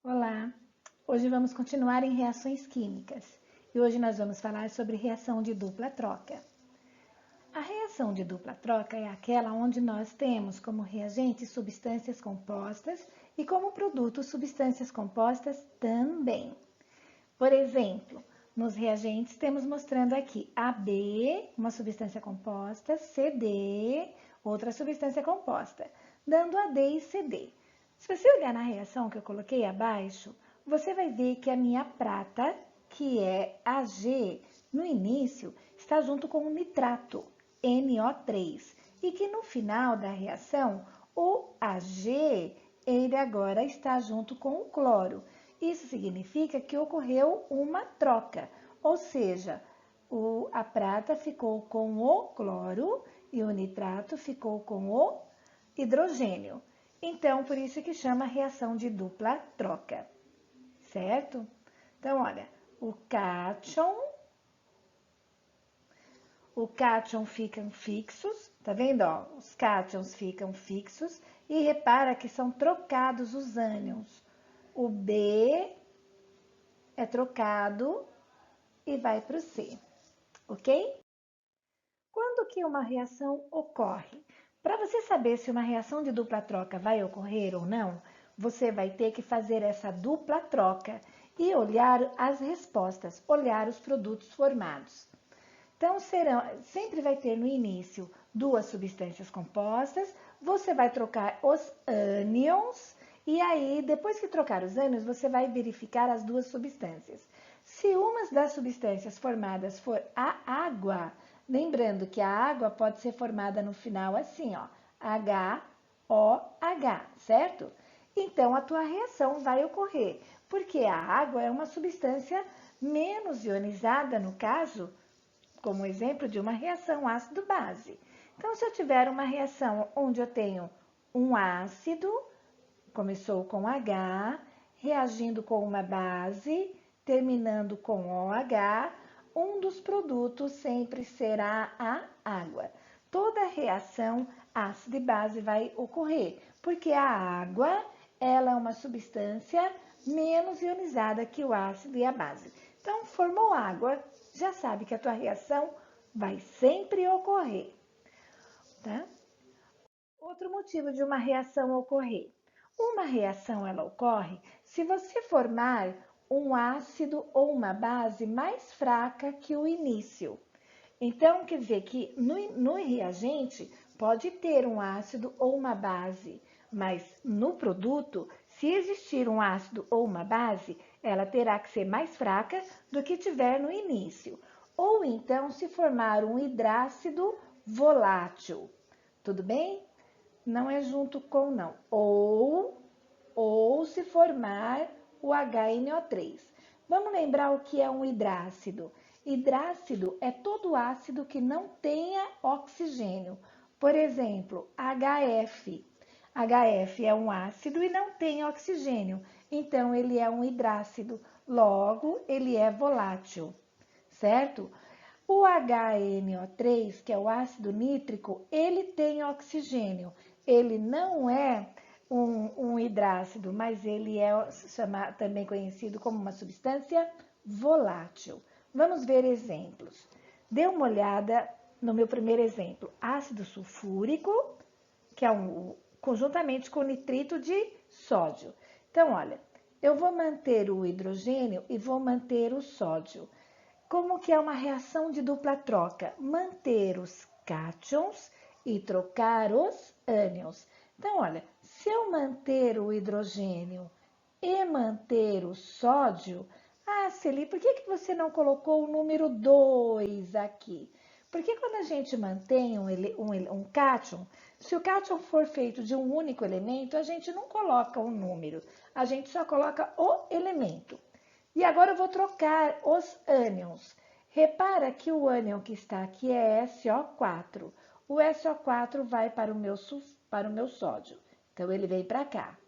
Olá! Hoje vamos continuar em reações químicas e hoje nós vamos falar sobre reação de dupla troca. A reação de dupla troca é aquela onde nós temos como reagente substâncias compostas e como produto substâncias compostas também. Por exemplo, nos reagentes temos mostrando aqui AB, uma substância composta, CD, outra substância composta, dando AD e CD. Se você olhar na reação que eu coloquei abaixo, você vai ver que a minha prata, que é Ag, no início, está junto com o nitrato, NO3, e que no final da reação, o Ag, ele agora está junto com o cloro. Isso significa que ocorreu uma troca, ou seja, a prata ficou com o cloro e o nitrato ficou com o hidrogênio. Então, por isso que chama reação de dupla troca, certo? Então, olha, o cátion ficam fixos, tá vendo? Ó, os cátions ficam fixos e repara que são trocados os ânions. O B é trocado e vai para o C, ok? Quando que uma reação ocorre? Para você saber se uma reação de dupla troca vai ocorrer ou não, você vai ter que fazer essa dupla troca e olhar as respostas, olhar os produtos formados. Então, sempre vai ter no início duas substâncias compostas, você vai trocar os ânions e aí, depois que trocar os ânions, você vai verificar as duas substâncias. Se uma das substâncias formadas for a água, lembrando que a água pode ser formada no final assim, ó, HOH, certo? Então, a tua reação vai ocorrer, porque a água é uma substância menos ionizada, no caso, como exemplo de uma reação ácido-base. Então, se eu tiver uma reação onde eu tenho um ácido, começou com H, reagindo com uma base, terminando com OH, um dos produtos sempre será a água. Toda reação ácido e base vai ocorrer, porque a água, ela é uma substância menos ionizada que o ácido e a base. Então, formou água, já sabe que a tua reação vai sempre ocorrer, tá? Outro motivo de uma reação ocorrer. Uma reação ela ocorre se você formar um ácido ou uma base mais fraca que o início. Então, quer dizer que no reagente pode ter um ácido ou uma base, mas no produto, se existir um ácido ou uma base, ela terá que ser mais fraca do que tiver no início. Ou então, se formar um hidrácido volátil. Tudo bem? Não é junto com não. Ou se formar o HNO3. Vamos lembrar o que é um hidrácido. Hidrácido é todo ácido que não tenha oxigênio. Por exemplo, HF. HF é um ácido e não tem oxigênio, então ele é um hidrácido, logo ele é volátil, certo? O HNO3, que é o ácido nítrico, ele tem oxigênio. Ele não é um hidrácido, mas ele é também conhecido como uma substância volátil. Vamos ver exemplos. Dê uma olhada no meu primeiro exemplo. Ácido sulfúrico, que é conjuntamente com nitrito de sódio. Então, olha, eu vou manter o hidrogênio e vou manter o sódio. Como que é uma reação de dupla troca? Manter os cátions e trocar os ânions. Então, olha, se eu manter o hidrogênio e manter o sódio, Celi, por que você não colocou o número 2 aqui? Porque quando a gente mantém um cátion, se o cátion for feito de um único elemento, a gente não coloca um número, a gente só coloca o elemento. E agora eu vou trocar os ânions. Repara que o ânion que está aqui é SO4. O SO4 vai para o meu sódio. Então, ele vem para cá.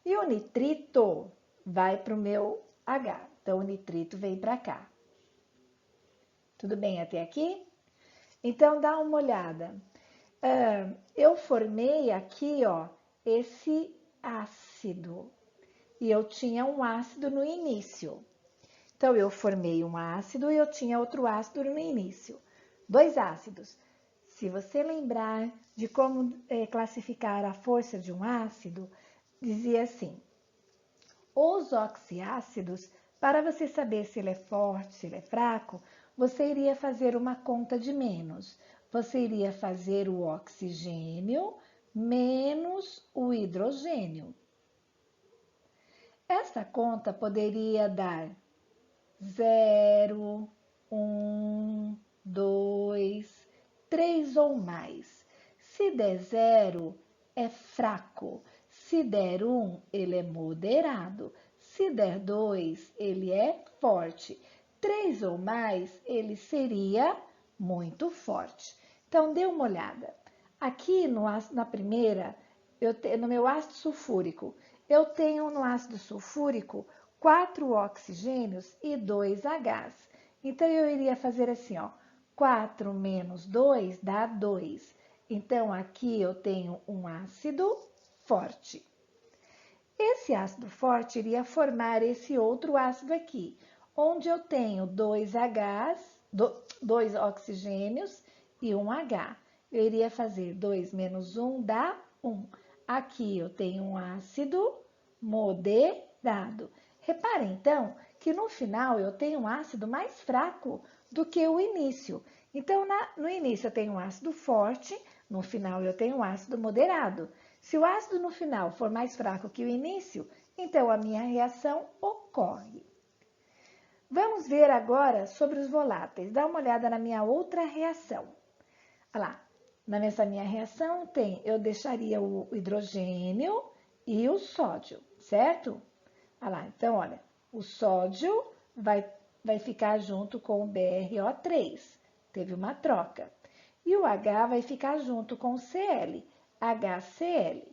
E o nitrito vai para o meu H. Então, o nitrito vem para cá. Tudo bem até aqui? Então, dá uma olhada. Eu formei aqui, ó, esse ácido. e eu tinha um ácido no início. Então, eu formei um ácido e eu tinha outro ácido no início. Dois ácidos. Se você lembrar de como classificar a força de um ácido, dizia assim: os oxiácidos, para você saber se ele é forte, se ele é fraco, você iria fazer uma conta de menos. Você iria fazer o oxigênio menos o hidrogênio. Essa conta poderia dar 0, 1, 2, 3 ou mais. Se der 0, é fraco. Se der 1, ele é moderado. Se der 2, ele é forte. 3 ou mais, ele seria muito forte. Então, dê uma olhada. Aqui na primeira, no meu ácido sulfúrico, eu tenho no ácido sulfúrico 4 oxigênios e 2 Hs. Então, eu iria fazer assim, ó, 4 menos 2 dá 2. Então, aqui eu tenho um ácido forte. Esse ácido forte iria formar esse outro ácido aqui, onde eu tenho 2 Hs, 2 oxigênios e 1 H. Eu iria fazer 2 menos 1 dá 1. Aqui eu tenho um ácido moderado. Reparem, então, que no final eu tenho um ácido mais fraco do que o início. Então, no início eu tenho um ácido forte, no final eu tenho um ácido moderado. Se o ácido no final for mais fraco que o início, então a minha reação ocorre. Vamos ver agora sobre os voláteis. Dá uma olhada na minha outra reação. Olha lá, nessa minha reação eu deixaria o hidrogênio e o sódio, certo? Olha lá, então olha, o sódio vai ficar junto com o BrO3, teve uma troca. E o H vai ficar junto com o Cl, HCl.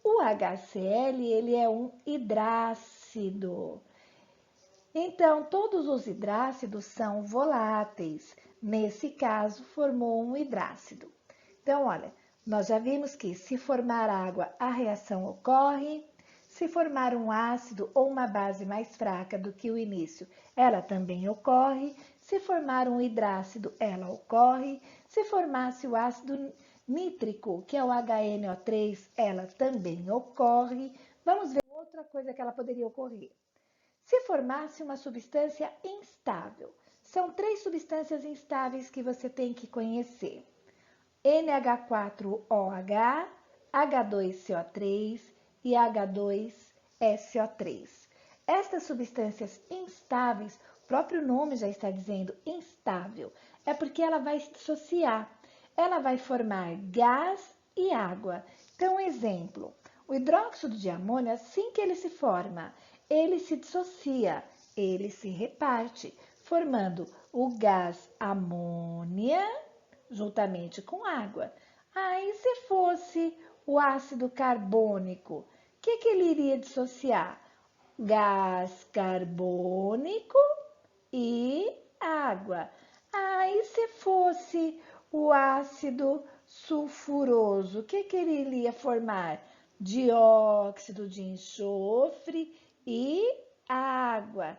O HCl, ele é um hidrácido. Então, todos os hidrácidos são voláteis. Nesse caso, formou um hidrácido. Então, olha, nós já vimos que se formar água, a reação ocorre. Se formar um ácido ou uma base mais fraca do que o início, ela também ocorre. Se formar um hidrácido, ela ocorre. Se formasse o ácido nítrico, que é o HNO3, ela também ocorre. Vamos ver outra coisa que ela poderia ocorrer. Se formasse uma substância instável, são 3 substâncias instáveis que você tem que conhecer: NH4OH, H2CO3 e H2SO3. Estas substâncias instáveis, o próprio nome já está dizendo instável, é porque ela vai se dissociar, ela vai formar gás e água. Então, exemplo, o hidróxido de amônio, assim que ele se forma, ele se dissocia, ele se reparte, formando o gás amônia juntamente com água. Aí, se fosse o ácido carbônico, o que ele iria dissociar? Gás carbônico e água. Aí, se fosse o ácido sulfuroso, o que ele iria formar? Dióxido de enxofre e água.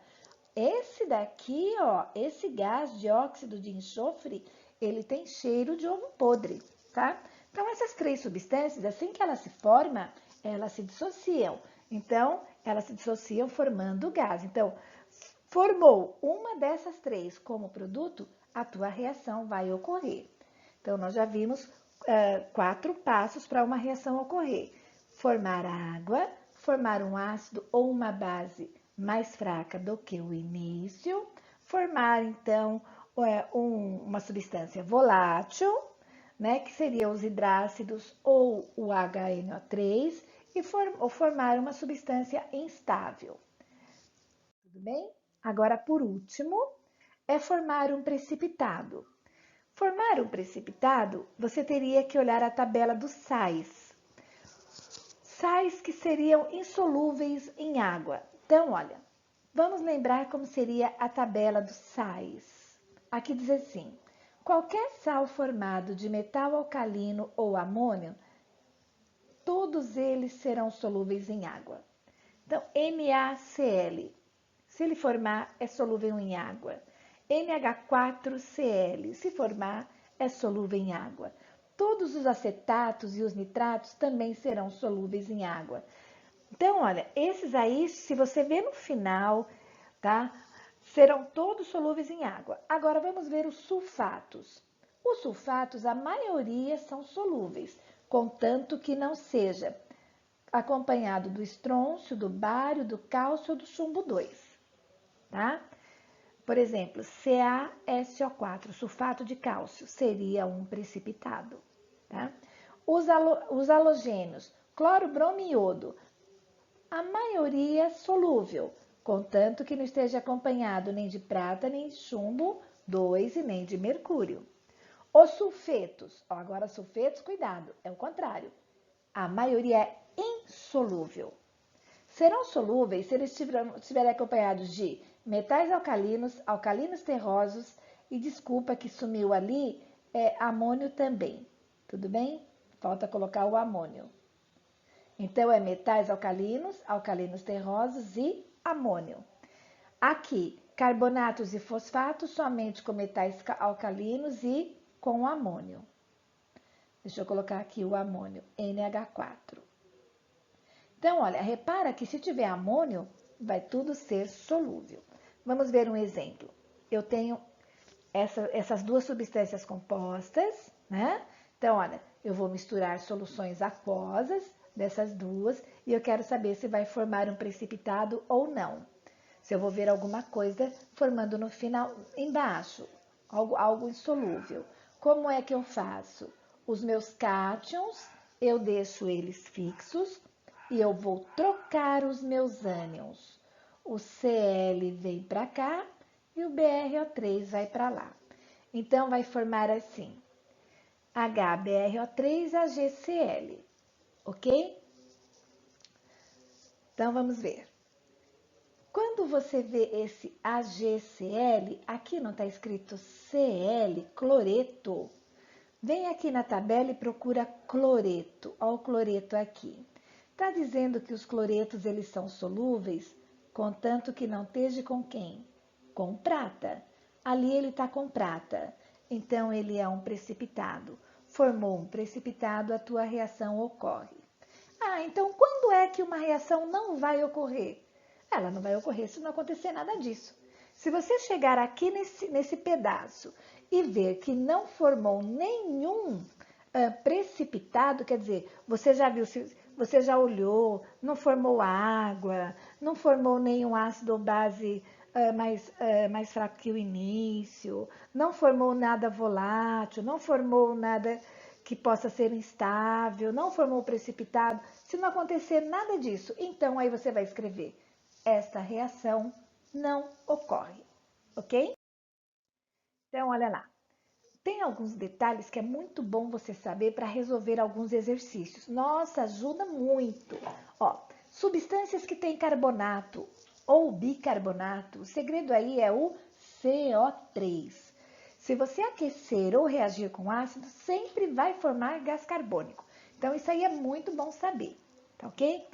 Esse daqui, ó, esse gás dióxido de enxofre, ele tem cheiro de ovo podre, tá? Então, essas 3 substâncias, assim que elas se formam, elas se dissociam. Então, elas se dissociam formando gás. Então, formou uma dessas 3 como produto, a tua reação vai ocorrer. Então, nós já vimos 4 passos para uma reação ocorrer: formar água, formar um ácido ou uma base mais fraca do que o início, formar, então, uma substância volátil, né, que seria os hidrácidos ou o HNO3, ou formar uma substância instável. Tudo bem? Agora, por último, é formar um precipitado. Formar um precipitado, você teria que olhar a tabela dos sais. Sais que seriam insolúveis em água. Então, olha, vamos lembrar como seria a tabela dos sais. Aqui diz assim: qualquer sal formado de metal alcalino ou amônio, todos eles serão solúveis em água. Então, NaCl, se ele formar, é solúvel em água. NH4Cl, se formar, é solúvel em água. Todos os acetatos e os nitratos também serão solúveis em água. Então, olha, esses aí, se você ver no final, tá? Serão todos solúveis em água. Agora, vamos ver os sulfatos. Os sulfatos, a maioria são solúveis, contanto que não seja acompanhado do estrôncio, do bário, do cálcio ou do chumbo 2, tá? Por exemplo, CaSO4, sulfato de cálcio, seria um precipitado, tá? Os halogênios, cloro, bromo e iodo, a maioria solúvel, contanto que não esteja acompanhado nem de prata, nem de chumbo 2 e nem de mercúrio. Os sulfetos, agora sulfetos, cuidado, é o contrário. A maioria é insolúvel. Serão solúveis se eles estiverem acompanhados de metais alcalinos, alcalinos terrosos e, desculpa que sumiu ali, amônio também. Tudo bem? Falta colocar o amônio. Então, é metais alcalinos, alcalinos terrosos e amônio. Aqui, carbonatos e fosfatos somente com metais alcalinos e com amônio. Deixa eu colocar aqui o amônio, NH4. Então, olha, repara que se tiver amônio, vai tudo ser solúvel. Vamos ver um exemplo. Eu tenho essas duas substâncias compostas, né? Então, olha, eu vou misturar soluções aquosas dessas duas e eu quero saber se vai formar um precipitado ou não. Se eu vou ver alguma coisa formando no final, embaixo, algo insolúvel. Como é que eu faço? Os meus cátions, eu deixo eles fixos e eu vou trocar os meus ânions. O Cl vem para cá e o BrO3 vai para lá. Então, vai formar assim, HBrO3AgCl, ok? Então, vamos ver. Quando você vê esse AgCl, aqui não está escrito Cl, cloreto. Vem aqui na tabela e procura cloreto. Olha o cloreto aqui. Está dizendo que os cloretos eles são solúveis, contanto que não esteja com quem? Com prata. Ali ele está com prata. Então, ele é um precipitado. Formou um precipitado, a tua reação ocorre. Ah, então quando é que uma reação não vai ocorrer? Ela não vai ocorrer se não acontecer nada disso. Se você chegar aqui nesse pedaço e ver que não formou nenhum precipitado, quer dizer, você já viu, você já olhou, não formou água, não formou nenhum ácido ou base mais fraco que o início, não formou nada volátil, não formou nada que possa ser instável, não formou precipitado. Se não acontecer nada disso, então aí você vai escrever: esta reação não ocorre, ok? Então, olha lá. Tem alguns detalhes que é muito bom você saber para resolver alguns exercícios. Nossa, ajuda muito. Ó, substâncias que têm carbonato ou bicarbonato, o segredo aí é o CO3. Se você aquecer ou reagir com ácido, sempre vai formar gás carbônico. Então, isso aí é muito bom saber, tá ok?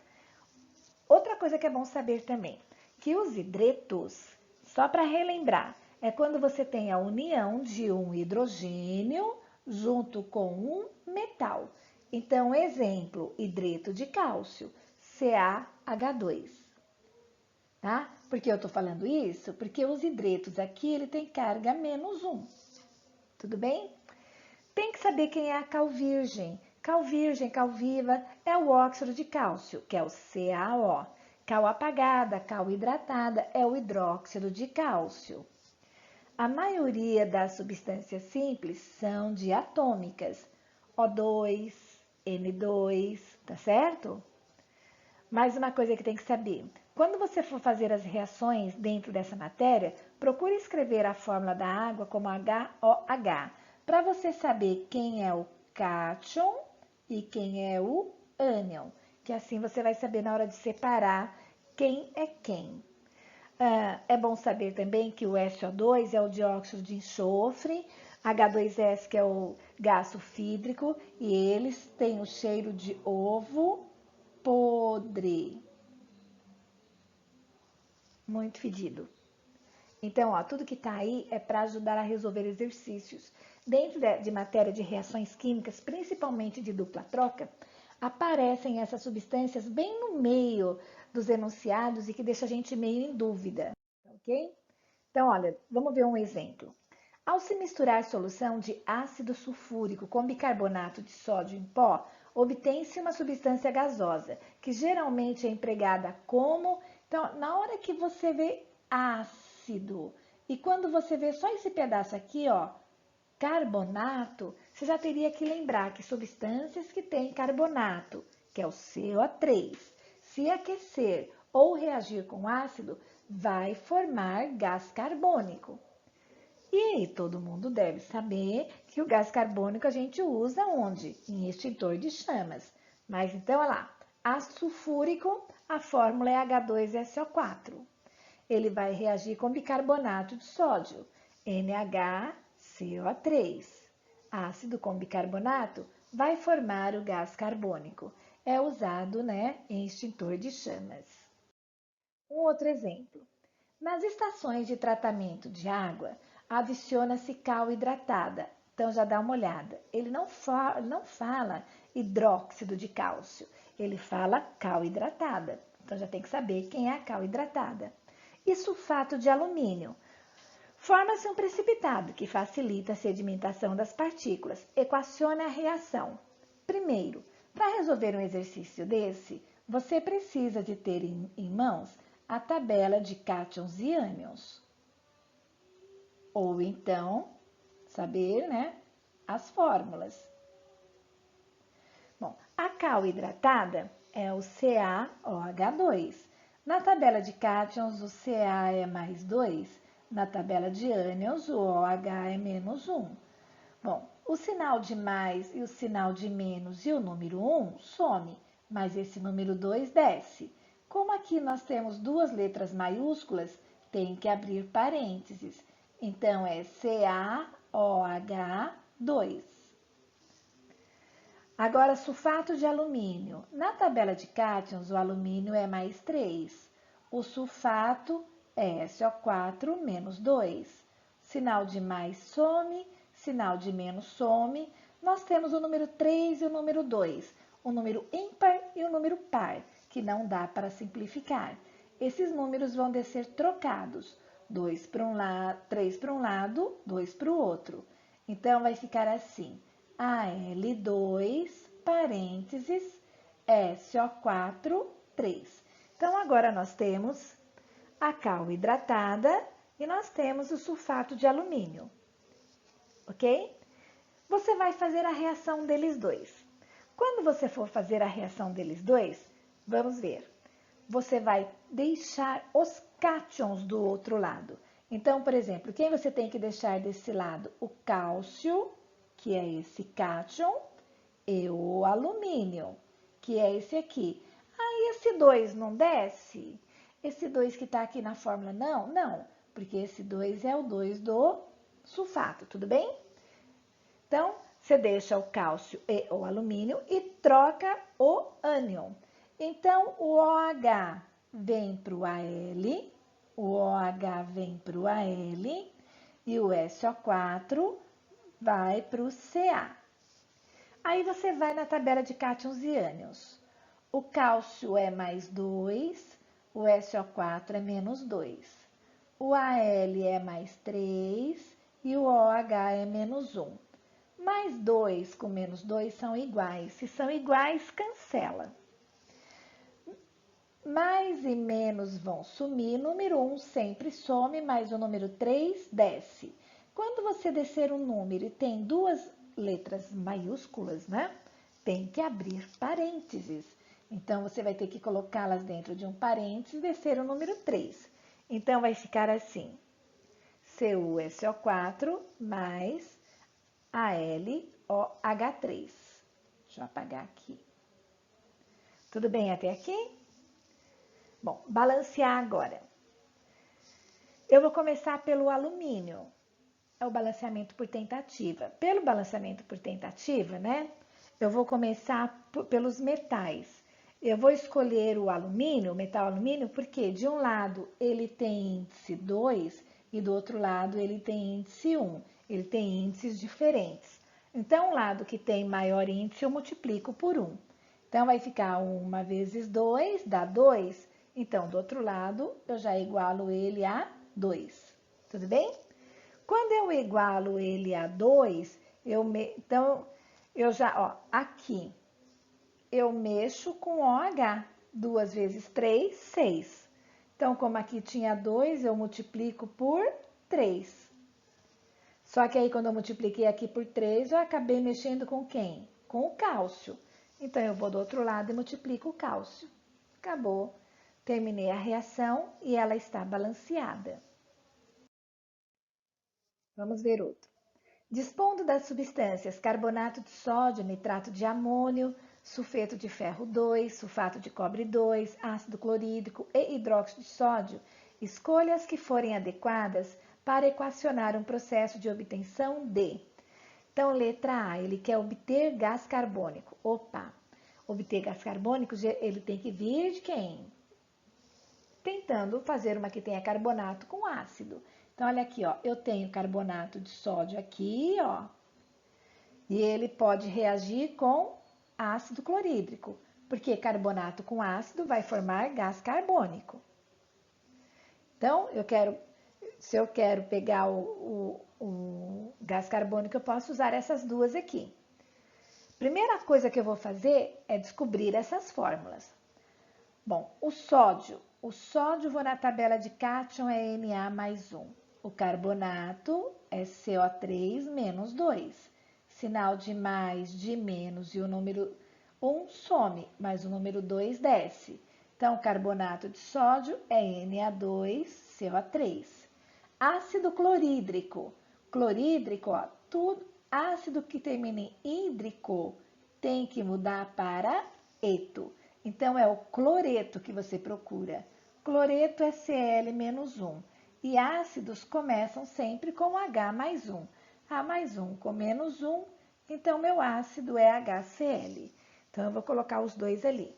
Outra coisa que é bom saber também, que os hidretos, só para relembrar, é quando você tem a união de um hidrogênio junto com um metal. Então, exemplo, hidreto de cálcio, CaH2. Tá? Por que eu estou falando isso? Porque os hidretos aqui, ele tem carga -1. Tudo bem? Tem que saber quem é a cal virgem. Cal virgem, cal viva, é o óxido de cálcio, que é o CaO. Cal apagada, cal hidratada, é o hidróxido de cálcio. A maioria das substâncias simples são diatômicas, O2, N2, tá certo? Mais uma coisa que tem que saber. Quando você for fazer as reações dentro dessa matéria, procure escrever a fórmula da água como HOH, para você saber quem é o cátion e quem é o ânion, que assim você vai saber na hora de separar quem é quem. É bom saber também que o SO2 é o dióxido de enxofre, H2S que é o gás sulfídrico, e eles têm o cheiro de ovo podre. muito fedido. Então, ó, tudo que está aí é para ajudar a resolver exercícios. Dentro de matéria de reações químicas, principalmente de dupla troca, aparecem essas substâncias bem no meio dos enunciados e que deixa a gente meio em dúvida, ok? Então, olha, vamos ver um exemplo. Ao se misturar solução de ácido sulfúrico com bicarbonato de sódio em pó, obtém-se uma substância gasosa, que geralmente é empregada como... Então, na hora que você vê ácido, e quando você vê só esse pedaço aqui, ó, carbonato, você já teria que lembrar que substâncias que têm carbonato, que é o CO3, se aquecer ou reagir com ácido, vai formar gás carbônico. E aí, todo mundo deve saber que o gás carbônico a gente usa onde? Em extintor de chamas. Mas então, olha lá, ácido sulfúrico, a fórmula é H2SO4. Ele vai reagir com bicarbonato de sódio, NaCO3. Ácido com bicarbonato vai formar o gás carbônico. É usado, né, em extintor de chamas. Um outro exemplo. Nas estações de tratamento de água, adiciona-se cal hidratada. Então, já dá uma olhada. Ele não fala hidróxido de cálcio, ele fala cal hidratada. Então, já tem que saber quem é a cal hidratada. E sulfato de alumínio. Forma-se um precipitado que facilita a sedimentação das partículas. Equacione a reação. Primeiro, para resolver um exercício desse, você precisa de ter em mãos a tabela de cátions e ânions. Ou então, saber, né, as fórmulas. Bom, a cal hidratada é o CaOH2. Na tabela de cátions, o Ca é mais 2. Na tabela de ânions, o OH é menos 1. Bom, o sinal de mais e o sinal de menos e o número 1 some, mas esse número 2 desce. Como aqui nós temos duas letras maiúsculas, tem que abrir parênteses. Então, é CaOH2. Agora, sulfato de alumínio. Na tabela de cátions, o alumínio é mais 3. O sulfato é SO4 menos 2. Sinal de mais some, sinal de menos some. Nós temos o número 3 e o número 2. O número ímpar e o número par, que não dá para simplificar. Esses números vão descer trocados. 2 para um lado, 3 para um lado, 2 para o outro. Então, vai ficar assim. Al2, parênteses, SO4, 3. Então, agora nós temos a cal hidratada e nós temos o sulfato de alumínio, ok? Você vai fazer a reação deles dois. Quando você for fazer a reação deles dois, vamos ver. Você vai deixar os cátions do outro lado. Então, por exemplo, quem você tem que deixar desse lado? O cálcio, que é esse cátion, e o alumínio, que é esse aqui. Aí, esse 2 não desce? Esse 2 que está aqui na fórmula, não? Não, porque esse 2 é o 2 do sulfato, tudo bem? Então, você deixa o cálcio e o alumínio e troca o ânion. Então, o OH vem para o Al, o OH vem para o Al e o SO4 vai para o Ca. Aí você vai na tabela de cátions e ânions. O cálcio é mais 2, o SO4 é menos 2. O Al é mais 3 e o OH é menos 1. Mais 2 com menos 2 são iguais. Se são iguais, cancela. Mais e menos vão sumir. Número 1 sempre some, mas o número 3 desce. Quando você descer um número e tem duas letras maiúsculas, né? Tem que abrir parênteses. Então, você vai ter que colocá-las dentro de um parênteses e descer o número 3. Então, vai ficar assim. CuSO4 mais AlOH3. Deixa eu apagar aqui. Tudo bem até aqui? Bom, balancear agora. Eu vou começar pelo alumínio. É o balanceamento por tentativa. Pelo balanceamento por tentativa, né? Eu vou começar pelos metais. Eu vou escolher o alumínio, o metal alumínio, porque de um lado ele tem índice 2 e do outro lado ele tem índice 1. Ele tem índices diferentes. Então, o lado que tem maior índice eu multiplico por 1. Então, vai ficar 1 vezes 2 dá 2. Então, do outro lado, eu já igualo ele a 2. Tudo bem? Quando eu igualo ele a 2, então, eu já, ó, aqui, eu mexo com OH. 2 vezes 3, 6. Então, como aqui tinha 2, eu multiplico por 3. Só que aí, quando eu multipliquei aqui por 3, eu acabei mexendo com quem? Com o cálcio. Então, eu vou do outro lado e multiplico o cálcio. Acabou. Terminei a reação e ela está balanceada. Vamos ver outro. Dispondo das substâncias carbonato de sódio, nitrato de amônio, sulfeto de ferro 2, sulfato de cobre 2, ácido clorídrico e hidróxido de sódio, escolha as que forem adequadas para equacionar um processo de obtenção de. Então, letra A, ele quer obter gás carbônico. Opa, obter gás carbônico, ele tem que vir de quem? Tentando fazer uma que tenha carbonato com ácido. Então, olha aqui, ó, eu tenho carbonato de sódio aqui, ó, e ele pode reagir com ácido clorídrico, porque carbonato com ácido vai formar gás carbônico. Então, se eu quero pegar o gás carbônico, eu posso usar essas duas aqui. Primeira coisa que eu vou fazer é descobrir essas fórmulas. Bom, o sódio vou na tabela de cátion, é Na mais 1. O carbonato é CO3 menos 2. Sinal de mais, de menos e o número 1 some, mas o número 2 desce. Então, o carbonato de sódio é Na2CO3. Ácido clorídrico. Clorídrico, ó, tudo, ácido que termina em hídrico tem que mudar para eto. Então, é o cloreto que você procura. Cloreto é Cl-1. E ácidos começam sempre com H mais 1. A mais 1 com menos 1, então meu ácido é HCl. Então, eu vou colocar os dois ali.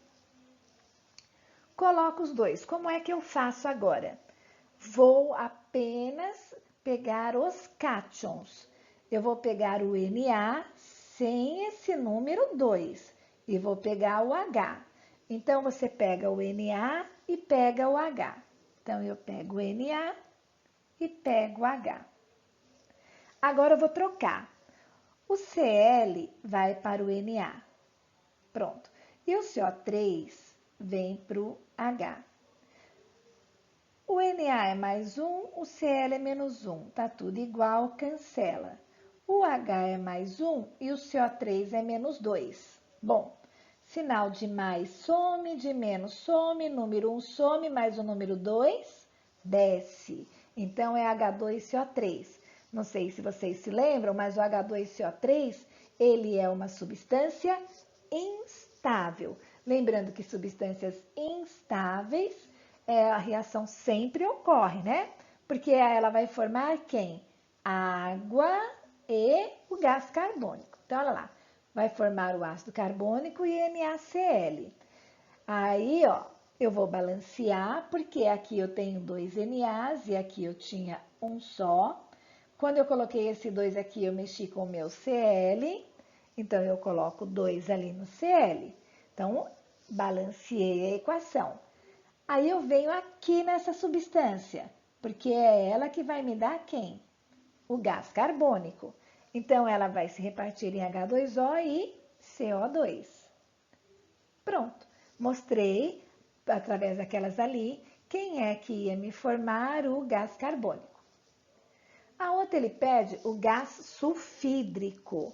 Coloco os dois. Como é que eu faço agora? Vou apenas pegar os cátions. Eu vou pegar o Na sem esse número 2 e vou pegar o H. Então, você pega o Na e pega o H. Então, eu pego o Na e pego o H. Agora, eu vou trocar. O Cl vai para o Na. Pronto. E o CO3 vem para o H. O Na é mais 1, o Cl é menos 1. Tá tudo igual, cancela. O H é mais 1 e o CO3 é menos 2. Bom, sinal de mais some, de menos some, número 1 some, mais o número 2 desce. Então, é H2CO3. Não sei se vocês se lembram, mas o H2CO3, ele é uma substância instável. Lembrando que substâncias instáveis, a reação sempre ocorre, né? Porque ela vai formar quem? Água e o gás carbônico. Então, olha lá, vai formar o ácido carbônico e NaCl. Aí, ó, eu vou balancear, porque aqui eu tenho 2 NAs e aqui eu tinha um só. Quando eu coloquei esse 2 aqui, eu mexi com o meu Cl, então eu coloco 2 ali no Cl. Então, balanceei a equação. Aí eu venho aqui nessa substância, porque é ela que vai me dar quem? O gás carbônico. Então, ela vai se repartir em H2O e CO2. Pronto. Mostrei, através daquelas ali, quem é que ia me formar o gás carbônico. A outra, ele pede o gás sulfídrico.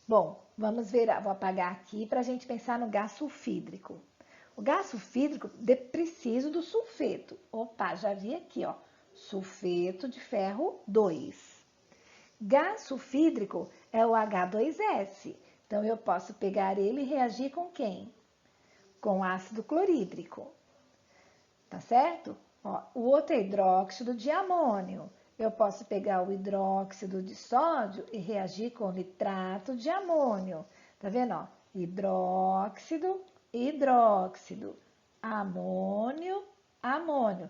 Bom, vamos ver, vou apagar aqui para a gente pensar no gás sulfídrico. O gás sulfídrico, preciso do sulfeto. Opa, já vi aqui, ó, sulfeto de ferro 2. Gás sulfídrico é o H2S. Então, eu posso pegar ele e reagir com quem? Com ácido clorídrico. Tá certo? Ó, o outro é hidróxido de amônio. Eu posso pegar o hidróxido de sódio e reagir com nitrato de amônio. Tá vendo? Ó? Hidróxido hidróxido, amônio, amônio.